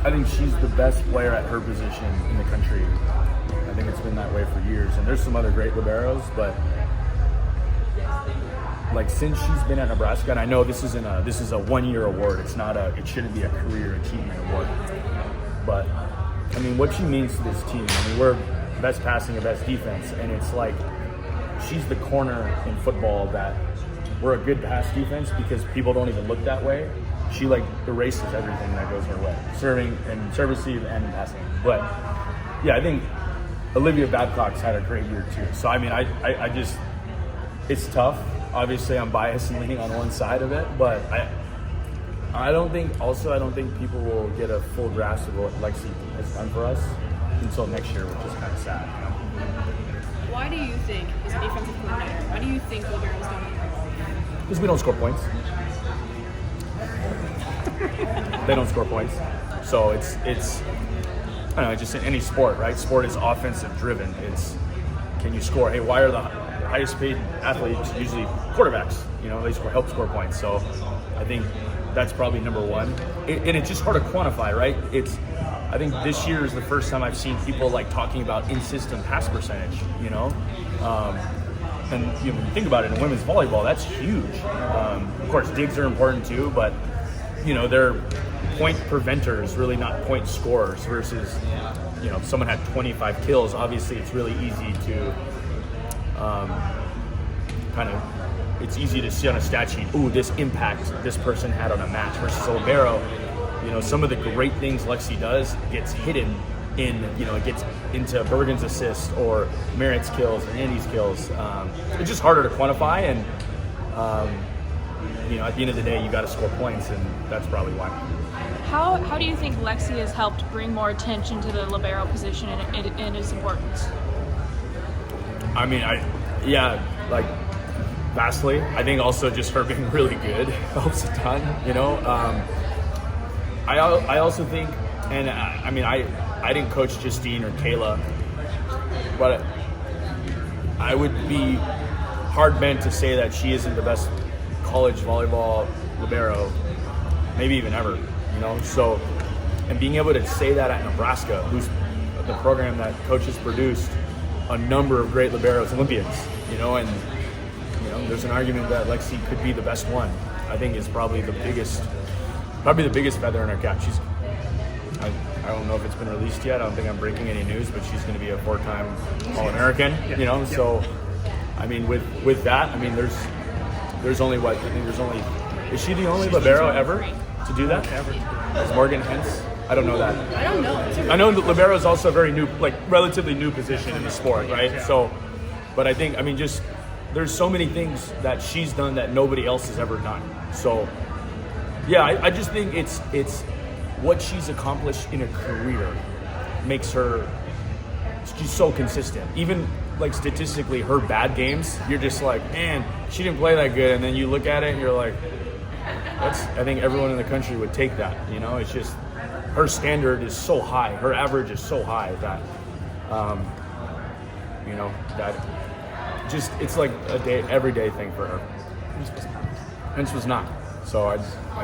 I think she's the best player at her position in the country. I think it's been that way for years. And there's some other great liberos, but like since she's been at Nebraska, and I know this is a 1-year award. It shouldn't be a career achievement award. But I mean, what she means to this team. I mean, we're best passing and best defense, and it's like she's the corner in football that we're a good pass defense because people don't even look that way. She like erases everything that goes her way, serving and serve receive and passing. But yeah, I think Olivia Babcock's had a great year too. So I mean, I just it's tough. Obviously, I'm biased and leaning on one side of it, but I don't think people will get a full grasp of what Lexi has done for us until next year, which is kind of sad. You know? Why do you think, as a defensive coordinator, why do you think liberos don't? Because we don't score points. They don't score points. So it's I don't know, just in any sport, right? Sport is offensive driven. It's can you score? Hey, why are the highest paid athletes usually quarterbacks? You know, they help score points. So I think that's probably number one. And it's just hard to quantify, right? I think this year is the first time I've seen people like talking about in-system pass percentage, you know? And you know, when you think about it in women's volleyball, that's huge. Of course, digs are important too, but you know, they're point preventers, really not point scorers versus, you know, if someone had 25 kills, obviously it's really easy to it's easy to see on a stat sheet, ooh, this impact this person had on a match versus a libero. You know, some of the great things Lexi does gets hidden in, you know, it gets into Bergen's assist or Merritt's kills or Andy's kills. It's just harder to quantify, and you know, at the end of the day, you got to score points, and that's probably why. How do you think Lexi has helped bring more attention to the libero position and its importance? I mean, like vastly. I think also just her being really good helps a ton. You know, I also think, and I mean, I didn't coach Justine or Kayla, but I would be hard bent to say that she isn't the best college volleyball libero, maybe even ever, you know? So, and being able to say that at Nebraska, who's the program that coaches produced a number of great liberos, Olympians, you know, and, you know, there's an argument that Lexi could be the best one. I think is probably the biggest feather in our cap. I don't know if it's been released yet. I don't think I'm breaking any news, but she's going to be a 4-time All-American, you know? So, I mean, with that, I mean, there's only what? I think there's only, is she the only libero ever to do that? Ever? Is Morgan Hens? I don't know that. I don't know. I know that libero is also a very new, like relatively new position in the sport, right? So, but I think, I mean, just there's so many things that she's done that nobody else has ever done. So, yeah, I just think it's what she's accomplished in a career makes her, she's so consistent. Even like statistically, her bad games, you're just like, man, she didn't play that good. And then you look at it and you're like, I think everyone in the country would take that. You know, it's just her standard is so high, her average is so high that, you know, that just it's like a everyday thing for her. Hence was not. So I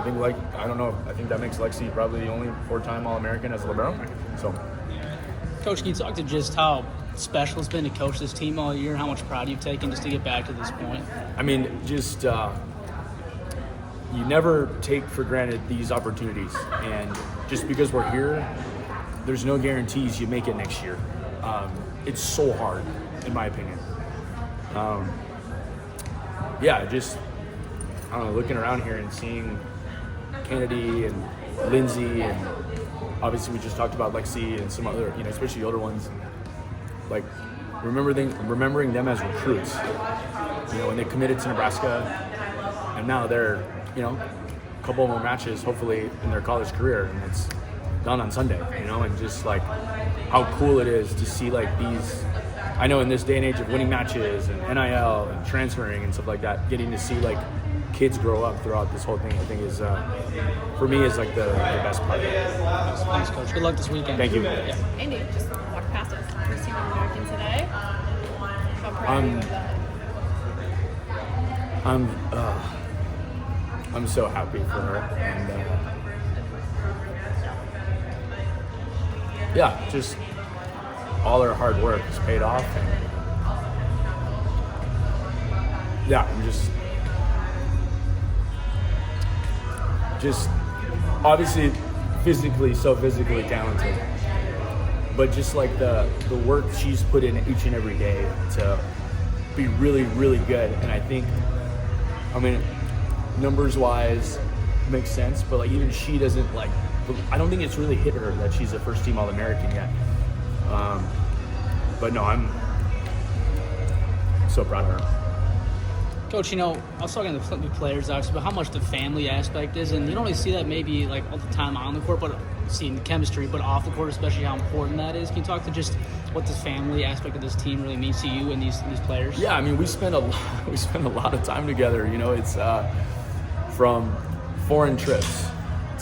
think I don't know. I think that makes Lexi probably the only 4-time All-American as a libero. So, Coach, can you talk to just how special it's been to coach this team all year, how much pride you've taken just to get back to this point? I mean, just you never take for granted these opportunities, and just because we're here, there's no guarantees you make it next year. It's so hard, in my opinion. Just I don't know, looking around here and seeing Kennedy and Lindsay, and obviously we just talked about Lexi and some other, you know, especially the older ones, like remembering them as recruits, you know, when they committed to Nebraska, and now they're, you know, a couple more matches hopefully in their college career, and it's done on Sunday, you know, and just like how cool it is to see like these, I know in this day and age of winning matches and NIL and transferring and stuff like that, getting to see like kids grow up throughout this whole thing, I think is, for me, is like the best part of it. Thanks, Coach. Good luck this weekend. Thank you. Yeah. Andy, just walk past us. First team American today. How proud are you of that? I'm so happy for her, and yeah, just all her hard work has paid off. And yeah, I'm just obviously so physically talented, but just like the work she's put in each and every day to be really, really good. And I think, I mean, numbers wise makes sense, but like even she doesn't I don't think it's really hit her that she's a first team All-American yet. But no, I'm so proud of her. Coach, I was talking to the Flint players obviously about how much the family aspect is, and you don't really see that maybe like all the time on the court, but seeing the chemistry, but off the court, especially how important that is. Can you talk to just what this family aspect of this team really means to you and these players? Yeah, I mean, we spend a lot of time together. It's from foreign trips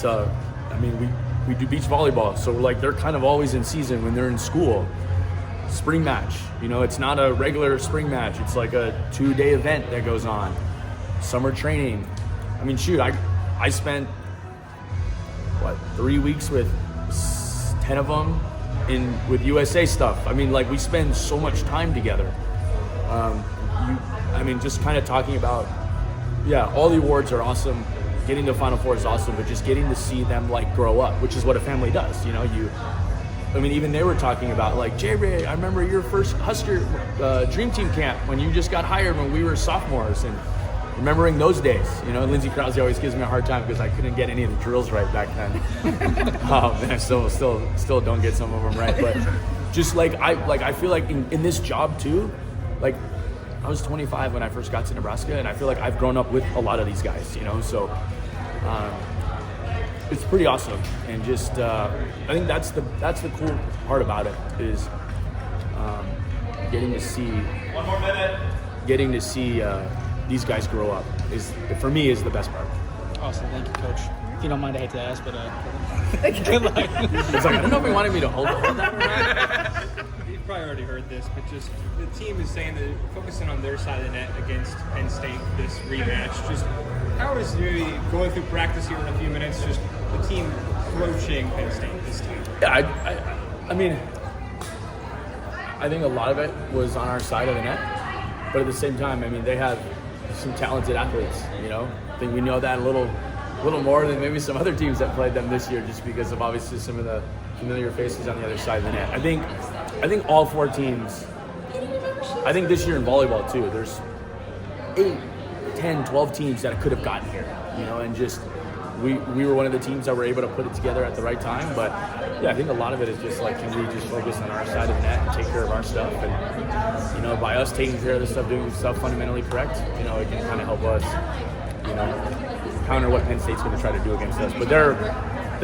to, I mean, we do beach volleyball, so they're kind of always in season when they're in school. Spring match, it's not a regular spring match. It's like a 2-day event that goes on. Summer training. I mean, shoot, I spent 3 weeks with 10 of them with USA stuff. I mean, we spend so much time together. Just kind of talking about, all the awards are awesome. Getting to Final Four is awesome, but just getting to see them grow up, which is what a family does. Even they were talking about J-Ray, I remember your first Husker Dream Team camp when you just got hired when we were sophomores, and remembering those days. Lindsey Krause always gives me a hard time because I couldn't get any of the drills right back then. And I still don't get some of them right. But just I feel like in this job too, I was 25 when I first got to Nebraska, and I feel like I've grown up with a lot of these guys. So. It's pretty awesome, and just I think that's the cool part about it is getting to see these guys grow up is for me is the best part. Awesome, thank you, Coach. If you don't mind, I hate to ask, but good luck. It's I don't know if he wanted me to hold that or not. You've probably already heard this, but just the team is saying that focusing on their side of the net against Penn State this rematch. Just how is maybe going through practice here in a few minutes? Just the team approaching Penn State this time. Yeah, I mean, I think a lot of it was on our side of the net, but at the same time, I mean, they have some talented athletes. I think we know that a little more than maybe some other teams that played them this year, just because of obviously some of the familiar faces on the other side of the net. I think all 4 teams. I think this year in volleyball too, there's 8, 10, 12 teams that could have gotten here. And just. We were one of the teams that were able to put it together at the right time, but I think a lot of it is just can we just focus on our side of the net and take care of our stuff, and by us taking care of the stuff, doing stuff fundamentally correct, it can kind of help us, counter what Penn State's going to try to do against us. But they're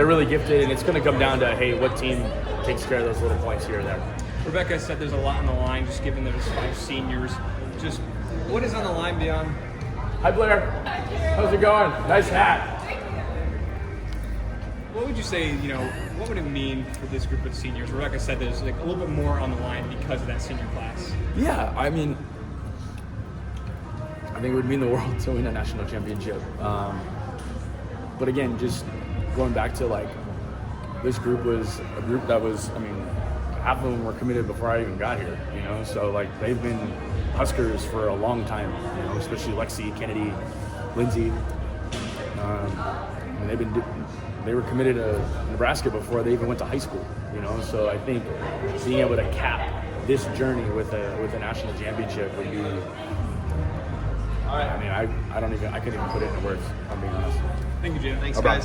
really gifted, and it's going to come down to what team takes care of those little points here or there. Rebecca said there's a lot on the line, just given there's 5 seniors. Just what is on the line beyond? Hi Blair, how's it going? Nice hat. What would you say, what would it mean for this group of seniors? Rebecca said there's a little bit more on the line because of that senior class. Yeah, I think it would mean the world to win a national championship. But again, just going back to this group was a group that was, half of them were committed before I even got here, so they've been Huskers for a long time, especially Lexi, Kennedy, Lindsay. They were committed to Nebraska before they even went to high school, So I think being able to cap this journey with a national championship would be. I couldn't even put it into words. I'm being honest. Thank you, Jim. Thanks, guys.